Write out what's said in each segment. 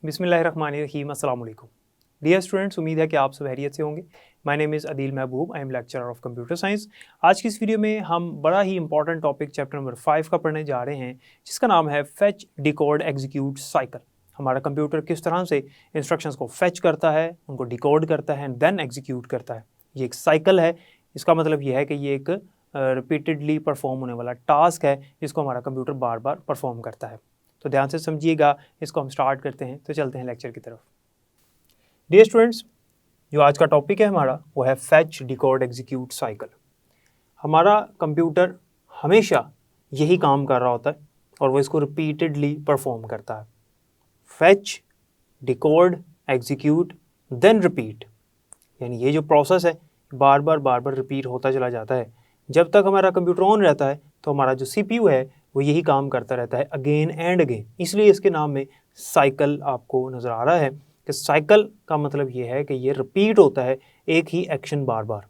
बिस्मिल्लाहिर्रहमानिर्रहीम, अस्सलाम वालेकुम। डियर स्टूडेंट्स, उम्मीद है कि आप सब खैरियत से होंगे। My name is Adeel Mehboob, I am lecturer of computer science. आज की इस वीडियो में हम बड़ा ही इंपॉर्टेंट टॉपिक चैप्टर नंबर 5 का पढ़ने जा रहे हैं, जिसका नाम है फेच डिकोड एग्जीक्यूट साइकिल। हमारा कंप्यूटर किस तरह से इंस्ट्रक्शंस को फेच करता है, उनको डिकोड करता है एंड देन एग्जीक्यूट करता है। ये एक साइकिल है। इसका मतलब ये है कि ये एक रिपीटेडली परफॉर्म होने वाला टास्क है, जिसको हमारा कंप्यूटर बार बार परफॉर्म करता है। तो ध्यान से समझिएगा, इसको हम स्टार्ट करते हैं। तो चलते हैं लेक्चर की तरफ। डियर स्टूडेंट्स, जो आज का टॉपिक है हमारा वो है फेच डिकोड एग्जीक्यूट साइकिल। हमारा कंप्यूटर हमेशा यही काम कर रहा होता है और वो इसको रिपीटेडली परफॉर्म करता है। Fetch, decode, execute, then repeat, यानी ये जो प्रोसेस है बार बार रिपीट होता चला जाता है। जब तक हमारा कंप्यूटर ऑन रहता है तो हमारा जो सीपीयू है वो यही काम करता रहता है अगेन एंड अगेन। इसलिए इसके नाम में साइकिल आपको नज़र आ रहा है कि साइकिल का मतलब ये है कि ये रिपीट होता है एक ही एक्शन बार बार।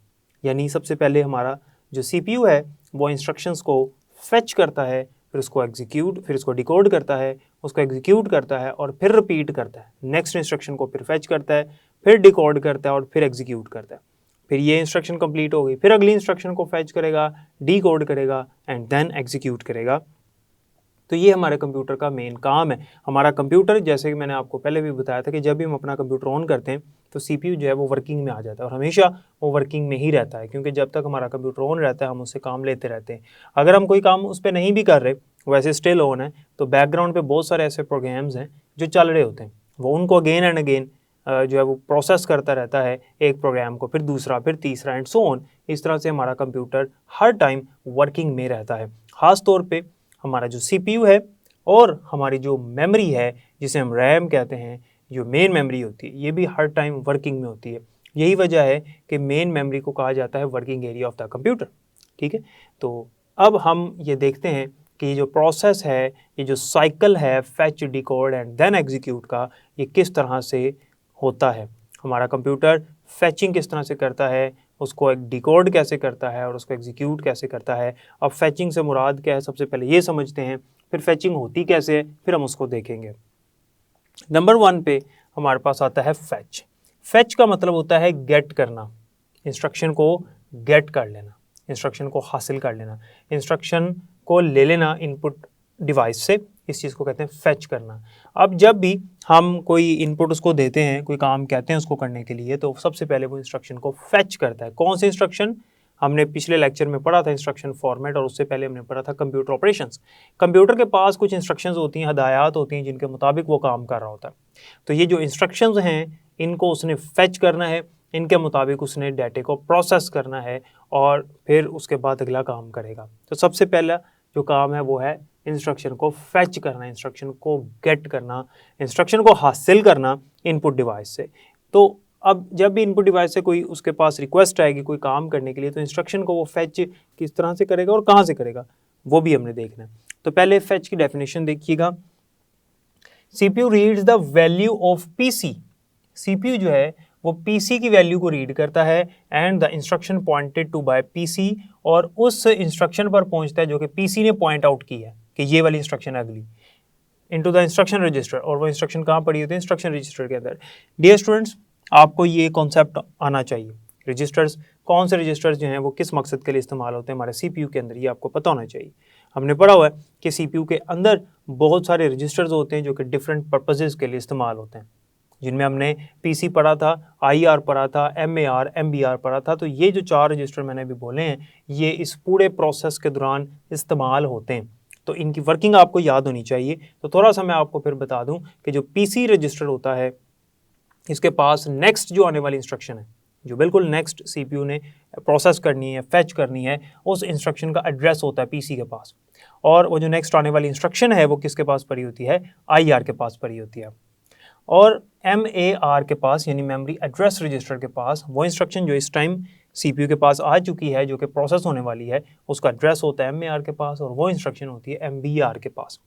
यानी सबसे पहले हमारा जो सीपीयू है वो इंस्ट्रक्शंस को फेच करता है, फिर उसको एग्जीक्यूट, फिर उसको डिकोड करता है, उसको एग्जीक्यूट करता है और फिर रिपीट करता है। नेक्स्ट इंस्ट्रक्शन को फिर फेच करता है, फिर डिकोड करता है और फिर एग्जीक्यूट करता है। फिर ये इंस्ट्रक्शन कंप्लीट हो गई, फिर अगली इंस्ट्रक्शन को फेच करेगा, डिकोड करेगा एंड देन एग्जीक्यूट करेगा। तो ये हमारे कंप्यूटर का मेन काम है। हमारा कंप्यूटर, जैसे कि मैंने आपको पहले भी बताया था, कि जब भी हम अपना कंप्यूटर ऑन करते हैं तो सीपीयू जो है वो वर्किंग में आ जाता है और हमेशा वो वर्किंग में ही रहता है, क्योंकि जब तक हमारा कंप्यूटर ऑन रहता है हम उससे काम लेते रहते हैं। अगर हम कोई काम उस पर नहीं भी कर रहे, वैसे स्टिल ऑन है, तो बैकग्राउंड पे बहुत सारे ऐसे प्रोग्राम्स हैं जो चल रहे होते हैं। वो उनको अगेन एंड अगेन जो है वो प्रोसेस करता रहता है, एक प्रोग्राम को फिर दूसरा, फिर तीसरा एंड सो ऑन। इस तरह से हमारा कंप्यूटर हर टाइम वर्किंग में रहता है। ख़ास तौर पे हमारा जो सीपीयू है और हमारी जो मेमोरी है, जिसे हम रैम कहते हैं, जो मेन मेमोरी होती है, ये भी हर टाइम वर्किंग में होती है। यही वजह है कि मेन मेमोरी को कहा जाता है working area of the computer. ठीक है, तो अब हम ये देखते हैं कि ये जो प्रोसेस है, ये जो साइकिल है fetch, decode and then execute का, ये किस तरह से होता है। हमारा कंप्यूटर फेचिंग किस तरह से करता है, उसको एक डिकोड कैसे करता है और उसको एग्जीक्यूट कैसे करता है। अब फेचिंग से मुराद क्या है, सबसे पहले ये समझते हैं, फिर फेचिंग होती कैसे है, फिर हम उसको देखेंगे। नंबर 1 पे हमारे पास आता है फेच। फेच का मतलब होता है गेट करना, इंस्ट्रक्शन को गेट कर लेना, इंस्ट्रक्शन को हासिल कर लेना, इंस्ट्रक्शन को ले लेना इनपुट डिवाइस से। इस चीज़ को कहते हैं फेच करना। अब जब भी हम कोई इनपुट उसको देते हैं, कोई काम कहते हैं उसको करने के लिए, तो सबसे पहले वो इंस्ट्रक्शन को फेच करता है। कौन से इंस्ट्रक्शन? हमने पिछले लेक्चर में पढ़ा था इंस्ट्रक्शन फॉर्मेट, और उससे पहले हमने पढ़ा था कंप्यूटर ऑपरेशंस। कंप्यूटर के पास कुछ इंस्ट्रक्शंस होती हैं, हदायत होती हैं, जिनके मुताबिक वो काम कर रहा होता है। तो ये जो इंस्ट्रक्शंस हैं, इनको उसने फेच करना है, इनके मुताबिक उसने डाटे को प्रोसेस करना है और फिर उसके बाद अगला काम करेगा। तो सबसे पहला जो काम है वो है इंस्ट्रक्शन को फेच करना, इंस्ट्रक्शन को गेट करना, इंस्ट्रक्शन को हासिल करना इनपुट डिवाइस से। तो अब जब भी इनपुट डिवाइस से कोई उसके पास रिक्वेस्ट आएगी कोई काम करने के लिए, तो इंस्ट्रक्शन को वो फेच किस तरह से करेगा और कहाँ से करेगा, वो भी हमने देखना है। तो पहले फेच की डेफिनेशन देखिएगा। CPU reads the value of PC. CPU जो है वो पीसी की वैल्यू को रीड करता है and the instruction pointed to by PC, और उस इंस्ट्रक्शन पर पहुंचता है जो कि पीसी ने पॉइंट आउट की है कि ये वाली इंस्ट्रक्शन है अगली, इनटू द इंस्ट्रक्शन रजिस्टर। और वो इंस्ट्रक्शन कहाँ पड़ी होती है? इंस्ट्रक्शन रजिस्टर के अंदर। डियर स्टूडेंट्स, आपको ये कॉन्सेप्ट आना चाहिए। रजिस्टर्स, कौन से रजिस्टर्स जो हैं वो किस मकसद के लिए इस्तेमाल होते हैं हमारे सीपीयू के अंदर, ये आपको पता होना चाहिए। हमने पढ़ा हुआ है कि सीपीयू के अंदर बहुत सारे रजिस्टर्स होते हैं जो कि डिफरेंट पर्पसेस के लिए इस्तेमाल होते हैं, जिनमें हमने पीसी पढ़ा था, आईआर पढ़ा था, एमएआर, एमबीआर पढ़ा था। तो ये जो 4 रजिस्टर मैंने अभी बोले हैं, ये इस पूरे प्रोसेस के दौरान इस्तेमाल होते हैं। तो इनकी वर्किंग आपको याद होनी चाहिए। तो थोड़ा सा मैं आपको फिर बता दूं कि जो पीसी रजिस्टर होता है, इसके पास नेक्स्ट जो आने वाली इंस्ट्रक्शन है, जो बिल्कुल नेक्स्ट सीपीयू ने प्रोसेस करनी है, फेच करनी है, उस इंस्ट्रक्शन का एड्रेस होता है पीसी के पास। और वो जो नेक्स्ट आने वाली इंस्ट्रक्शन है वो किसके पास पड़ी होती है? आईआर के पास पड़ी होती है। और एमएआर के पास, यानी मेमोरी एड्रेस रजिस्टर के पास, वो इंस्ट्रक्शन जो इस टाइम सीपीयू के पास आ चुकी है, जो कि प्रोसेस होने वाली है, उसका एड्रेस होता है एमएआर के पास, और वो इंस्ट्रक्शन होती है एमबीआर के पास।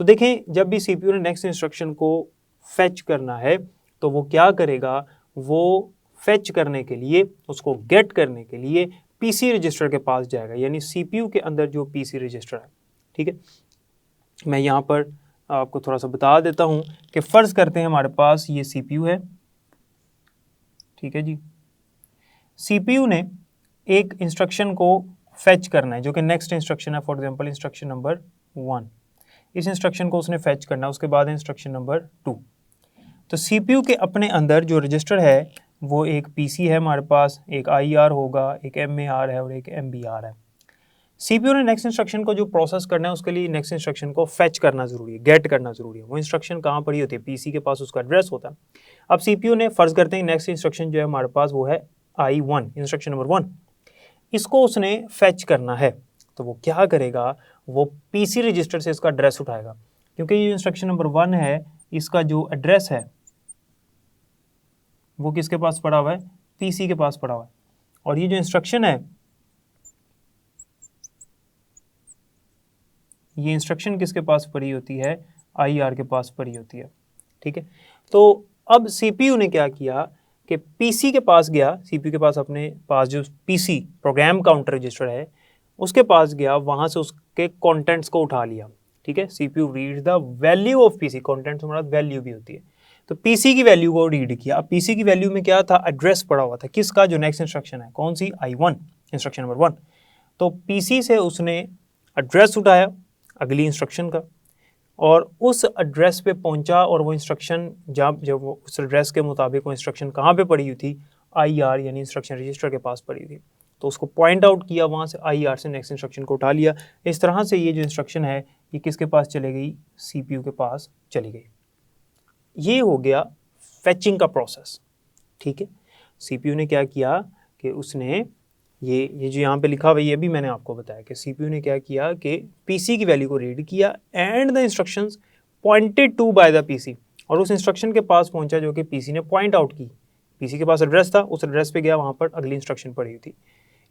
तो देखें, जब भी सीपीयू ने नेक्स्ट इंस्ट्रक्शन को फेच करना है तो वो क्या करेगा? वो फेच करने के लिए, उसको गेट करने के लिए पीसी रजिस्टर के पास जाएगा, यानी सीपीयू के अंदर जो पीसी रजिस्टर है। ठीक है, मैं यहाँ पर आपको थोड़ा सा बता देता हूँ कि फ़र्ज़ करते हैं हमारे पास ये CPU है, ठीक है जी। CPU ने एक इंस्ट्रक्शन को फेच करना है जो कि नेक्स्ट इंस्ट्रक्शन है, फॉर एग्जांपल इंस्ट्रक्शन नंबर 1। इस इंस्ट्रक्शन को उसने फेच करना है, उसके बाद इंस्ट्रक्शन नंबर 2। तो CPU के अपने अंदर जो रजिस्टर है वो एक PC है हमारे पास, एक IR होगा, एक MAR है और एक MBR है। CPU ने नेक्स्ट इंस्ट्रक्शन को जो प्रोसेस करना है उसके लिए नेक्स्ट इंस्ट्रक्शन को फेच करना जरूरी है, गेट करना जरूरी है। वो इंस्ट्रक्शन कहाँ पड़ी होती है? PC के पास उसका एड्रेस होता है। अब CPU ने फर्ज करते हैं नेक्स्ट इंस्ट्रक्शन जो है हमारे पास वो है I1, इंस्ट्रक्शन नंबर 1। इसको उसने फेच करना है, तो वो क्या करेगा? वो PC रजिस्टर से इसका एड्रेस उठाएगा, क्योंकि ये इंस्ट्रक्शन नंबर 1 है, इसका जो एड्रेस है वो किसके पास पड़ा हुआ है? PC के पास पड़ा हुआ है। और ये जो इंस्ट्रक्शन है, ये इंस्ट्रक्शन किसके पास पड़ी होती है? IR के पास पड़ी होती है, ठीक है। तो अब CPU ने क्या किया कि PC के पास गया, CPU के पास अपने पास जो PC प्रोग्राम काउंटर रजिस्टर है उसके पास गया, वहाँ से उसके कंटेंट्स को उठा लिया, ठीक है। CPU read the value of PC, contents हमारा वैल्यू भी होती है, तो PC की वैल्यू को रीड किया। अब PC की वैल्यू में क्या था? एड्रेस पड़ा हुआ था, किसका? जो नेक्स्ट इंस्ट्रक्शन है, कौन सी? I1, instruction number 1। तो PC से उसने एड्रेस उठाया अगली इंस्ट्रक्शन का, और उस एड्रेस पे पहुंचा, और वो इंस्ट्रक्शन जब वो उस एड्रेस के मुताबिक वो इंस्ट्रक्शन कहाँ पे पड़ी हुई थी? IR यानी इंस्ट्रक्शन रजिस्टर के पास पड़ी थी। तो उसको पॉइंट आउट किया, वहाँ से IR से नेक्स्ट इंस्ट्रक्शन को उठा लिया। इस तरह से ये जो इंस्ट्रक्शन है ये किसके पास चले गई? CPU के पास चली गई। ये हो गया फेचिंग का प्रोसेस, ठीक है। CPU ने क्या किया कि उसने ये जो यहाँ पे लिखा हुआ है ये भी मैंने आपको बताया कि CPU ने क्या किया कि PC की वैल्यू को रीड किया and the instructions pointed to by the PC, और उस इंस्ट्रक्शन के पास पहुंचा जो कि PC ने पॉइंट आउट की। PC के पास एड्रेस था, उस एड्रेस पे गया, वहाँ पर अगली इंस्ट्रक्शन पड़ी हुई थी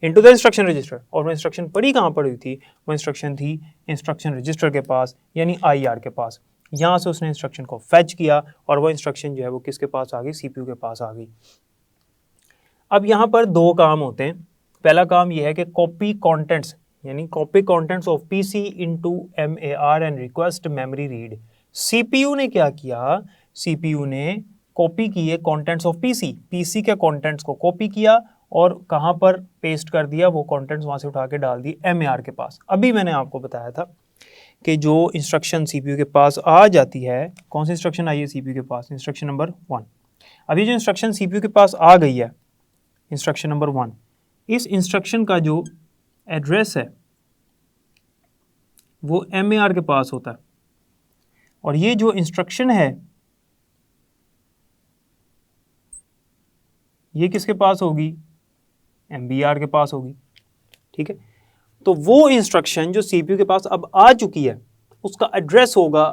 इनटू द इंस्ट्रक्शन रजिस्टर। और वो इंस्ट्रक्शन पड़ी कहाँ पड़ी हुई थी? वो इंस्ट्रक्शन थी इंस्ट्रक्शन रजिस्टर के पास यानी IR के पास। यहाँ से उसने इंस्ट्रक्शन को फेच किया और वो इंस्ट्रक्शन जो है वो किसके पास आ गई? CPU के पास आ गई। अब यहाँ पर दो काम होते हैं। पहला काम यह है कि कॉपी कंटेंट्स यानी copy contents of PC into MAR and request memory read. CPU ने क्या किया? CPU ने कॉपी किए कंटेंट्स ऑफ PC के कंटेंट्स को कॉपी किया और कहाँ पर पेस्ट कर दिया? वो कंटेंट्स वहाँ से उठा के डाल दिए MAR के पास। अभी मैंने आपको बताया था कि जो इंस्ट्रक्शन CPU के पास आ जाती है, कौन सी इंस्ट्रक्शन आई है CPU के पास? Instruction number 1। अभी जो इंस्ट्रक्शन CPU के पास आ गई है, इंस्ट्रक्शन नंबर 1, इस इंस्ट्रक्शन का जो एड्रेस है वो MAR के पास होता है, और ये जो इंस्ट्रक्शन है ये किसके पास होगी? MBR के पास होगी, ठीक है। तो वो इंस्ट्रक्शन जो CPU के पास अब आ चुकी है उसका एड्रेस होगा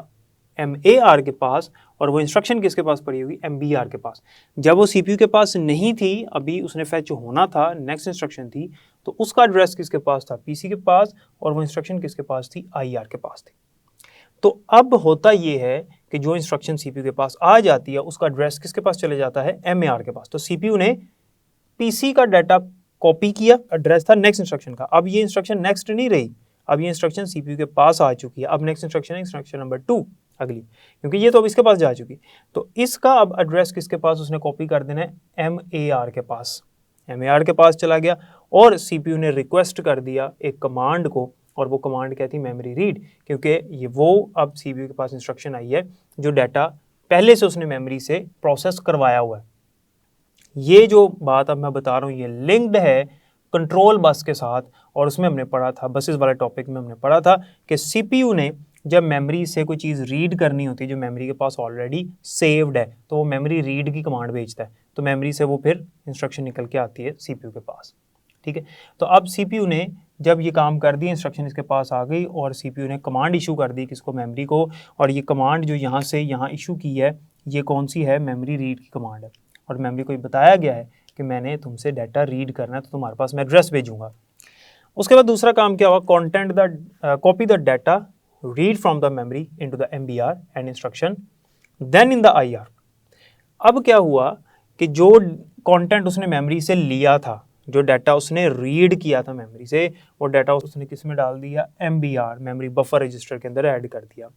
MAR के पास, और वो इंस्ट्रक्शन किसके पास पड़ी होगी? MBR के पास। जब वो CPU के पास नहीं थी, अभी उसने फेच होना था, नेक्स्ट इंस्ट्रक्शन थी, तो उसका एड्रेस किसके पास था? PC के पास, और वो इंस्ट्रक्शन किसके पास थी? IR के पास थी। तो अब होता ये है कि जो इंस्ट्रक्शन CPU के पास आ जाती है उसका एड्रेस किसके पास चले जाता है? MAR के पास। तो CPU ने PC का डाटा कॉपी किया, एड्रेस था नेक्स्ट इंस्ट्रक्शन का। अब ये इंस्ट्रक्शन नेक्स्ट नहीं रही, अब ये इंस्ट्रक्शन CPU के पास आ चुकी है। अब नेक्स्ट इंस्ट्रक्शन है इंस्ट्रक्शन नंबर 2 अगली, क्योंकि ये तो अब इसके पास जा चुकी। तो इसका अब एड्रेस किसके पास उसने कॉपी कर देना है? MAR के पास। MAR के पास चला गया और CPU ने रिक्वेस्ट कर दिया एक कमांड को, और वो कमांड क्या थी? मेमोरी रीड, क्योंकि ये वो अब CPU के पास इंस्ट्रक्शन आई है जो डाटा पहले से उसने मेमोरी से प्रोसेस करवाया हुआ है। ये जो बात अब मैं बता रहा हूँ ये लिंक्ड है कंट्रोल बस के साथ, और उसमें हमने पढ़ा था, बसेस वाले टॉपिक में हमने पढ़ा था कि CPU ने जब मेमोरी से कोई चीज़ रीड करनी होती है जो मेमोरी के पास ऑलरेडी सेव्ड है, तो वो मेमोरी रीड की कमांड भेजता है, तो मेमोरी से वो फिर इंस्ट्रक्शन निकल के आती है CPU के पास, ठीक है। तो अब CPU ने जब ये काम कर दिया, इंस्ट्रक्शन इसके पास आ गई, और CPU ने कमांड इशू कर दी किसको? मेमोरी को। और ये कमांड जो यहाँ से यहाँ इशू की है ये कौन सी है? मेमोरी रीड की कमांड है, और मेमोरी को बताया गया है कि मैंने तुमसे डाटा रीड करना है, तो तुम्हारे पास मैं एड्रेस भेजूंगा। उसके बाद दूसरा काम क्या हुआ? Content the copy the data read from the memory into the MBR and instruction then in the IR। अब क्या हुआ कि जो कंटेंट उसने मेमोरी से लिया था, जो डाटा उसने रीड किया था मेमोरी से, वो डाटा उसने किस में डाल दिया? MBR मेमोरी बफर रजिस्टर के अंदर ऐड कर दिया।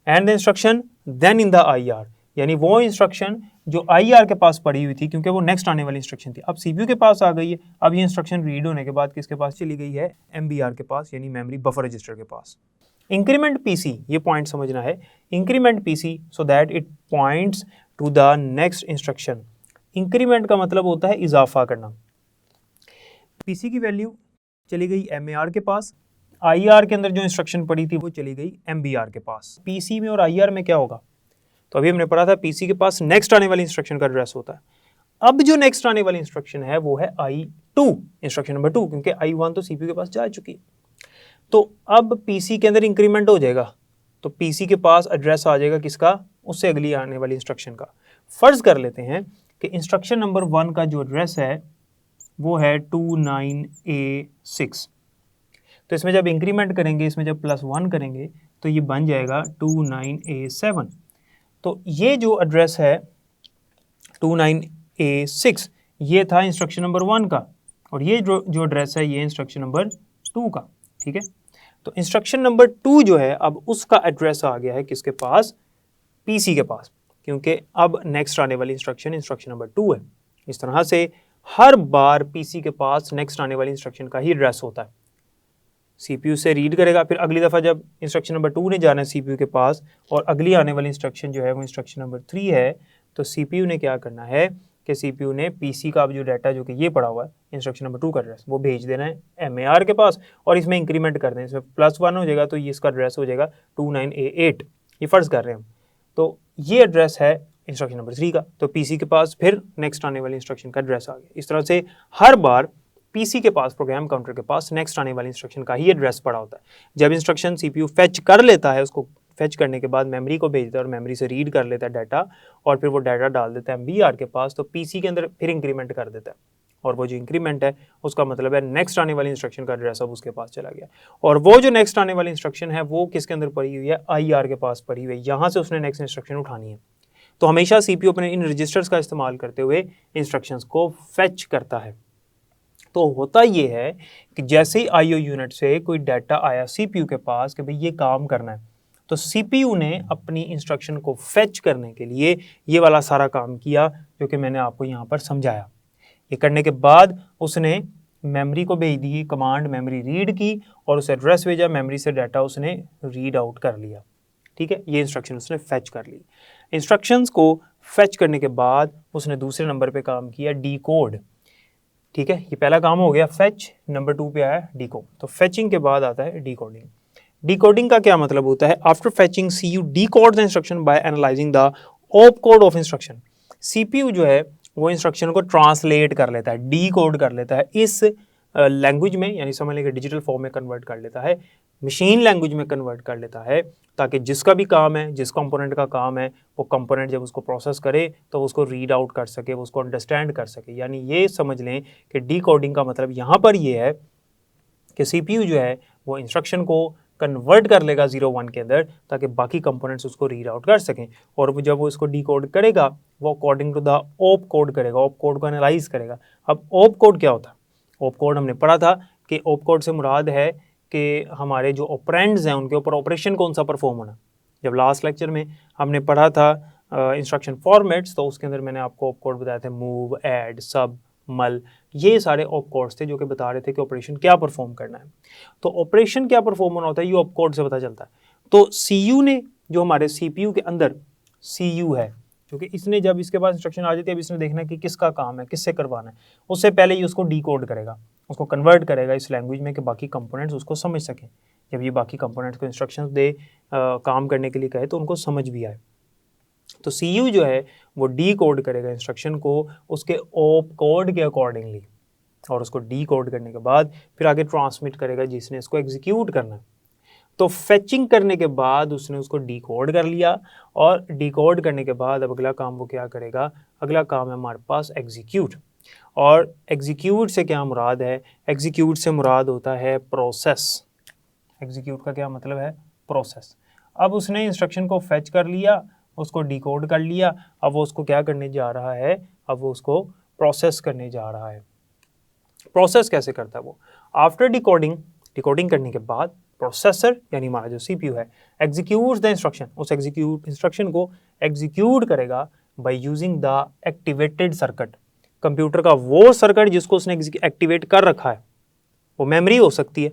And the instruction then in the IR, यानी वो इंस्ट्रक्शन जो IR के पास पड़ी हुई थी क्योंकि वो नेक्स्ट आने वाली इंस्ट्रक्शन थी, अब CPU के पास आ गई है। अब ये इंस्ट्रक्शन रीड होने के बाद किसके पास चली गई है? MBR के पास, यानी मेमोरी बफर रजिस्टर के पास। इंक्रीमेंट PC, ये पॉइंट समझना है, increment PC so that it points to the next instruction. Increment का मतलब होता है इजाफा करना। PC की वैल्यू चली गई MAR के पास, IR के अंदर जो इंस्ट्रक्शन पड़ी थी वो चली गई MBR के पास। PC में और IR में क्या होगा? तो अभी हमने पढ़ा था PC के पास नेक्स्ट आने वाली इंस्ट्रक्शन का एड्रेस होता है। अब जो नेक्स्ट आने वाली इंस्ट्रक्शन है वो है I2, इंस्ट्रक्शन नंबर 2, क्योंकि I1 तो CPU के पास जा चुकी है। तो अब PC के अंदर इंक्रीमेंट हो जाएगा, तो PC के पास एड्रेस आ जाएगा किसका? उससे अगली आने वाली इंस्ट्रक्शन का। फर्ज कर लेते हैं कि इंस्ट्रक्शन नंबर 1 का जो एड्रेस है वो है 29A6। तो इसमें जब इंक्रीमेंट करेंगे, इसमें जब +1 करेंगे तो ये बन जाएगा 29A7। तो ये जो एड्रेस है 29A6 ये था इंस्ट्रक्शन नंबर 1 का, और ये जो एड्रेस है ये इंस्ट्रक्शन नंबर 2 का। ठीक है, तो इंस्ट्रक्शन नंबर 2 जो है अब उसका एड्रेस आ गया है किसके पास? PC के पास, क्योंकि अब नेक्स्ट आने वाली इंस्ट्रक्शन नंबर 2 है। इस तरह से हर बार PC के पास नेक्स्ट आने वाली इंस्ट्रक्शन का ही एड्रेस होता है। CPU से रीड करेगा, फिर अगली दफ़ा जब इंस्ट्रक्शन नंबर 2 ने जाना है CPU के पास और अगली आने वाली इंस्ट्रक्शन जो है वो इंस्ट्रक्शन नंबर 3 है, तो CPU ने क्या करना है कि CPU ने PC का अब जो डाटा जो कि ये पड़ा हुआ है इंस्ट्रक्शन नंबर 2 का एड्रेस वो भेज देना है MAR के पास, और इसमें इंक्रीमेंट कर दें, इसमें +1 हो जाएगा तो ये इसका एड्रेस हो जाएगा 29A8, ये फ़र्ज़ कर रहे हैं हम। तो ये एड्रेस है इंस्ट्रक्शन नंबर 3 का, तो PC के पास फिर नेक्स्ट आने वाली इंस्ट्रक्शन का एड्रेस आ गया। इस तरह से हर बार PC के पास, प्रोग्राम काउंटर के पास नेक्स्ट आने वाली इंस्ट्रक्शन का ही एड्रेस पड़ा होता है। जब इंस्ट्रक्शन CPU फेच कर लेता है, उसको फेच करने के बाद मेमोरी को भेजता है और मेमोरी से रीड कर लेता है डाटा, और फिर वो डाटा डाल देता है MBR के पास, तो PC के अंदर फिर इंक्रीमेंट कर देता है, और वो जो इंक्रीमेंट है उसका मतलब है नेक्स्ट आने वाली इंस्ट्रक्शन का एड्रेस अब उसके पास चला गया। और वो जो नेक्स्ट आने वाली इंस्ट्रक्शन है वो किसके अंदर पड़ी हुई है? IR के पास पड़ी हुई है, यहाँ से उसने नेक्स्ट इंस्ट्रक्शन उठानी है। तो हमेशा CPU अपने इन रजिस्टर्स का इस्तेमाल करते हुए इंस्ट्रक्शंस को फेच करता है। तो होता ये है कि जैसे ही IO यूनिट से कोई डाटा आया CPU के पास कि भाई ये काम करना है, तो CPU ने अपनी इंस्ट्रक्शन को फेच करने के लिए ये वाला सारा काम किया जो कि मैंने आपको यहाँ पर समझाया। ये करने के बाद उसने मेमोरी को भेज दी कमांड, मेमोरी रीड की और उसे एड्रेस भेजा, मेमोरी से डाटा उसने रीड आउट कर लिया। ठीक है, ये इंस्ट्रक्शन उसने फेच कर ली। इंस्ट्रक्शंस को फेच करने के बाद उसने दूसरे नंबर पे काम किया डिकोड। ठीक है, ये पहला काम हो गया फेच, नंबर 2 पे आया डिकोड। तो फेचिंग के बाद आता है डिकोडिंग। डिकोडिंग का क्या मतलब होता है? After fetching CPU decode the instruction by analysing the opcode of instruction. CPU जो है वो इंस्ट्रक्शन को ट्रांसलेट कर लेता है, डीकोड कर लेता है इस लैंग्वेज में, यानी समझ लें कि डिजिटल फॉर्म में कन्वर्ट कर लेता है, मशीन लैंग्वेज में कन्वर्ट कर लेता है, ताकि जिसका भी काम है, जिस कंपोनेंट का काम है, वो कंपोनेंट जब उसको प्रोसेस करे तो उसको रीड आउट कर सके, वो उसको अंडरस्टैंड कर सके। यानी ये समझ लें कि डीकोडिंग का मतलब यहाँ पर ये है कि CPU जो है वो इंस्ट्रक्शन को कन्वर्ट कर लेगा 0-1 के अंदर, ताकि बाकी कंपोनेंट्स उसको रीड आउट कर सकें। और जब वो इसको डीकोड करेगा वो according to the opcode करेगा, ऑप कोड को एनालाइज करेगा। अब ऑप कोड क्या होता है? ऑप कोड हमने पढ़ा था कि ऑप कोड से मुराद है कि हमारे जो ऑपरेंड्स हैं उनके ऊपर ऑपरेशन कौन सा परफॉर्म होना। जब लास्ट लेक्चर में हमने पढ़ा था इंस्ट्रक्शन फॉर्मेट्स, तो उसके अंदर मैंने आपको ऑप कोड बताया था, मूव, ऐड, सब, मल, ये सारे ऑप कोड्स थे जो कि बता रहे थे कि ऑपरेशन क्या परफॉर्म करना है। तो ऑपरेशन क्या परफॉर्म होना होता है ये ऑप कोड से पता चलता है। तो CU ने जो हमारे CPU के अंदर CU है, क्योंकि इसने जब इसके पास इंस्ट्रक्शन आ जाती है, अब इसने देखना है कि किसका काम है, किससे करवाना है, उससे पहले ही उसको डीकोड करेगा, उसको कन्वर्ट करेगा इस लैंग्वेज में कि बाकी कंपोनेंट्स उसको समझ सकें। जब ये बाकी कंपोनेंट्स को इंस्ट्रक्शंस दे काम करने के लिए कहे तो उनको समझ भी आए। तो CPU जो है वो डीकोड करेगा इंस्ट्रक्शन को उसके ऑप कोड के अकॉर्डिंगली, और उसको डीकोड करने के बाद फिर आगे ट्रांसमिट करेगा जिसने इसको एग्जीक्यूट करना है। तो फेचिंग करने के बाद उसने उसको डीकोड कर लिया, और डीकोड करने के बाद अब अगला काम वो क्या करेगा? अगला काम है हमारे पास एग्जीक्यूट। और एग्जीक्यूट से क्या मुराद है? एग्जीक्यूट से मुराद होता है प्रोसेस। एग्जीक्यूट का क्या मतलब है? प्रोसेस। अब उसने इंस्ट्रक्शन को फेच कर लिया, उसको डिकोड कर लिया, अब वो उसको क्या करने जा रहा है? अब वो उसको प्रोसेस करने जा रहा है। प्रोसेस कैसे करता है वो? आफ्टर डिकोडिंग, डिकोडिंग करने के बाद प्रोसेसर यानी हमारा जो CPU है एग्जीक्यूट्स द इंस्ट्रक्शन, उस एग्जीक्यूट इंस्ट्रक्शन को एग्जीक्यूट करेगा by using the activated circuit. Computer का वो सर्किट जिसको उसने एक्टिवेट कर रखा है, वो मेमोरी हो सकती है,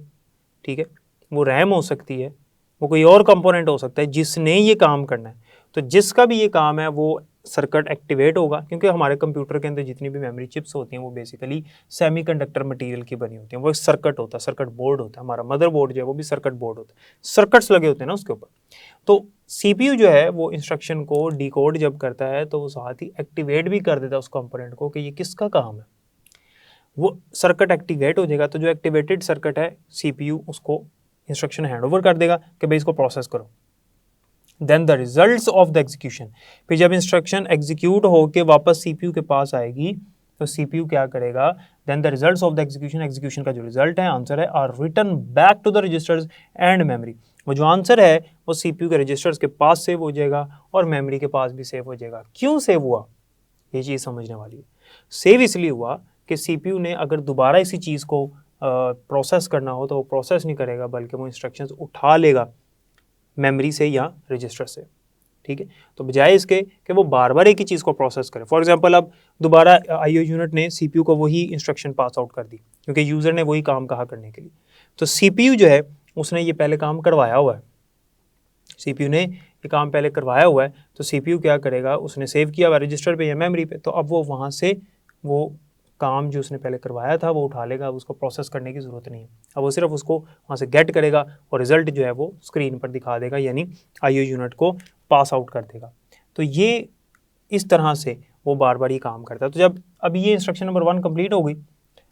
ठीक है, वो रैम हो सकती है, वो कोई और कंपोनेंट हो सकता है जिसने ये काम करना है। तो जिसका भी ये काम है वो सर्किट एक्टिवेट होगा, क्योंकि हमारे कंप्यूटर के अंदर जितनी भी मेमोरी चिप्स होती हैं वो बेसिकली सेमीकंडक्टर मटेरियल की बनी होती हैं। वो एक सर्किट होता है, सर्किट बोर्ड होता है। हमारा मदरबोर्ड जो है वो भी सर्किट बोर्ड होता है, सर्किट्स लगे होते हैं ना उसके ऊपर। तो CPU जो है वो इंस्ट्रक्शन को डिकोड जब करता है तो वो साथ ही एक्टिवेट भी कर देता है उस कंपोनेंट को कि ये किसका काम है। वो सर्किट एक्टिवेट हो जाएगा तो जो एक्टिवेटेड सर्किट है CPU उसको इंस्ट्रक्शन हैंडओवर कर देगा कि भाई इसको प्रोसेस करो। Then the results of the execution, फिर जब इंस्ट्रक्शन एग्जीक्यूट होके वापस CPU के पास आएगी तो CPU क्या करेगा, then the results of the execution, execution का जो रिजल्ट है, आंसर है, are return back to the registers and memory. वो जो आंसर है वो CPU के रजिस्टर्स के पास सेव हो जाएगा और मेमोरी के पास भी सेव हो जाएगा। क्यों सेव हुआ, ये चीज़ समझने वाली है। सेव इसलिए हुआ कि CPU ने अगर दोबारा इसी चीज़ को प्रोसेस करना हो तो वो प्रोसेस नहीं करेगा, बल्कि वो इंस्ट्रक्शंस उठा लेगा मेमोरी से या रजिस्टर से, ठीक है। तो बजाय इसके कि वो बार बार एक ही चीज़ को प्रोसेस करे, फॉर एग्जांपल अब दोबारा IO यूनिट ने CPU को वही इंस्ट्रक्शन पास आउट कर दी क्योंकि यूज़र ने वही काम कहा करने के लिए। तो CPU जो है उसने ये पहले काम करवाया हुआ है, CPU ने ये काम पहले करवाया हुआ है, तो CPU क्या करेगा, उसने सेव किया हुआ रजिस्टर पे या मेमोरी पे, तो अब वो वहाँ से वो काम जो उसने पहले करवाया था वो उठा लेगा। अब उसको प्रोसेस करने की ज़रूरत नहीं है, अब वो सिर्फ उसको वहाँ से गेट करेगा और रिज़ल्ट जो है वो स्क्रीन पर दिखा देगा, यानी IO यूनिट को पास आउट कर देगा। तो ये इस तरह से वो बार बार ये काम करता है। तो जब अब ये इंस्ट्रक्शन नंबर 1 कंप्लीट हो गई,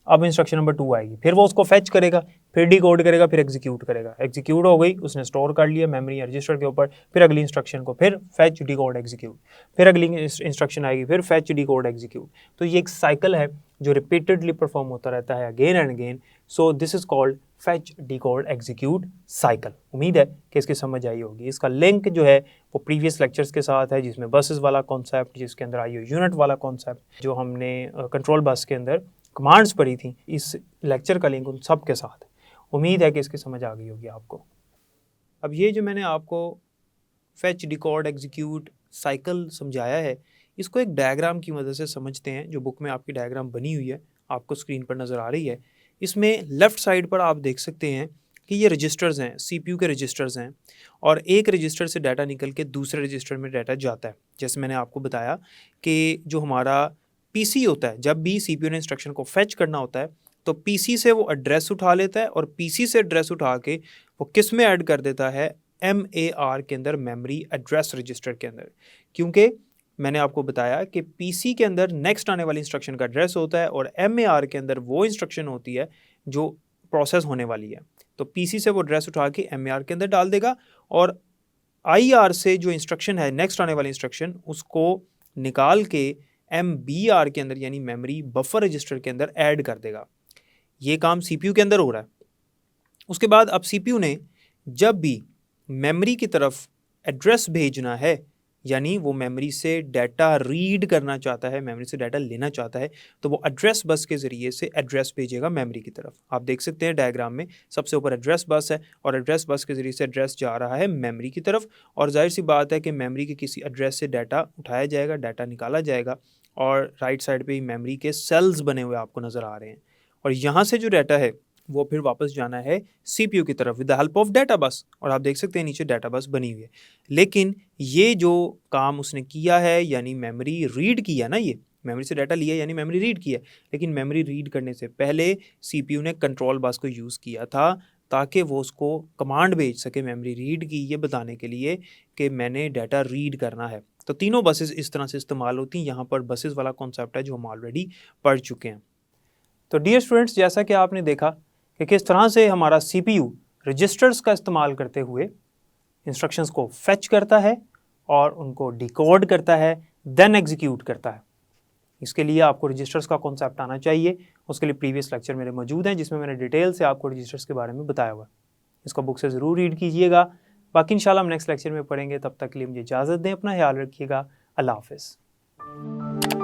अब इंस्ट्रक्शन नंबर 2 आएगी, फिर वो उसको फेच करेगा, फिर डिकोड करेगा, फिर एग्जीक्यूट करेगा। एग्जीक्यूट हो गई, उसने स्टोर कर लिया मेमोरी या रजिस्टर के ऊपर, फिर अगली इंस्ट्रक्शन को फिर फेच डिकोड एग्जीक्यूट, फिर अगली इंस्ट्रक्शन आएगी, फिर फेच डिकोड एग्जीक्यूट। तो ये एक साइकिल है जो रिपीटेडली परफॉर्म होता रहता है again and again. So this is called fetch decode execute cycle. उम्मीद है कि इसकी समझ आई होगी। इसका लिंक जो है वो प्रीवियस लेक्चर्स के साथ है, जिसमें बसेस वाला कॉन्सेप्ट, जिसके अंदर IO यूनिट वाला कॉन्सेप्ट, जो हमने कंट्रोल बस के अंदर कमांड्स पढ़ी थी, इस लेक्चर का लिंक उन सब के साथ है। उम्मीद है कि इसकी समझ आ गई होगी आपको। अब ये जो मैंने आपको फेच डिकोड एग्जीक्यूट साइकिल समझाया है, इसको एक डायग्राम की मदद से समझते हैं, जो बुक में आपकी डायग्राम बनी हुई है, आपको स्क्रीन पर नज़र आ रही है। इसमें लेफ़्ट साइड पर आप देख सकते हैं कि ये रजिस्टर्स हैं, CPU के रजिस्टर्स हैं, और एक रजिस्टर से डाटा निकल के दूसरे रजिस्टर में डाटा जाता है। जैसे मैंने आपको बताया कि जो हमारा PC होता है, जब भी CPU ने इंस्ट्रक्शन को फेच करना होता है तो PC से वो एड्रेस उठा लेता है, और PC से एड्रेस उठा के वो किस में ऐड कर देता है, MAR के अंदर, मेमोरी एड्रेस रजिस्टर के अंदर। क्योंकि मैंने आपको बताया कि PC के अंदर नेक्स्ट आने वाली इंस्ट्रक्शन का एड्रेस होता है और MAR के अंदर वो इंस्ट्रक्शन होती है जो प्रोसेस होने वाली है। तो PC से वो एड्रेस उठा के MAR के अंदर डाल देगा, और IR से जो इंस्ट्रक्शन है, नेक्स्ट आने वाली इंस्ट्रक्शन, उसको निकाल के MBR के अंदर, यानी मेमोरी बफर रजिस्टर के अंदर ऐड कर देगा। ये काम CPU के अंदर हो रहा है। उसके बाद अब CPU ने जब भी मेमोरी की तरफ एड्रेस भेजना है, यानी वो मेमोरी से डाटा रीड करना चाहता है, मेमोरी से डाटा लेना चाहता है, तो वो एड्रेस बस के ज़रिए से एड्रेस भेजेगा मेमोरी की तरफ। आप देख सकते हैं डायग्राम में सबसे ऊपर एड्रेस बस है, और एड्रेस बस के ज़रिए से एड्रेस जा रहा है मेमोरी की तरफ, और जाहिर सी बात है कि मेमोरी के किसी एड्रेस से डाटा उठाया जाएगा, डाटा निकाला जाएगा, और राइट साइड पे ही मेमोरी के सेल्स बने हुए आपको नज़र आ रहे हैं, और यहाँ से जो डाटा है वो फिर वापस जाना है CPU की तरफ with the help of data बस, और आप देख सकते हैं नीचे डाटा बस बनी हुई है। लेकिन ये जो काम उसने किया है, यानी मेमोरी रीड किया ना, ये मेमोरी से डाटा लिया यानी मेमोरी रीड किया, लेकिन मेमोरी रीड करने से पहले CPU ने कंट्रोल बस को यूज़ किया था ताकि वो उसको कमांड भेज सके मेमोरी रीड की, ये बताने के लिए कि मैंने डाटा रीड करना है। तो तीनों बसेस इस तरह से इस्तेमाल होती हैं। यहाँ पर बसेस वाला कॉन्सेप्ट है जो हम ऑलरेडी पढ़ चुके हैं। तो डियर स्टूडेंट्स, जैसा कि आपने देखा कि किस तरह से हमारा CPU रजिस्टर्स का इस्तेमाल करते हुए इंस्ट्रक्शंस को फेच करता है और उनको डिकोड करता है, देन एग्जीक्यूट करता है। इसके लिए आपको रजिस्टर्स का कॉन्सेप्ट आना चाहिए। उसके लिए प्रीवियस लेक्चर मेरे मौजूद हैं जिसमें मैंने डिटेल से आपको रजिस्टर्स के बारे में बताया हुआ है। इसको बुक से ज़रूर रीड कीजिएगा। बाकी इंशाल्लाह हम नेक्स्ट लेक्चर में पढ़ेंगे। तब तक के लिए मुझे इजाज़त दें, अपना ख्याल रखिएगा। अल्लाह हाफ़िज़।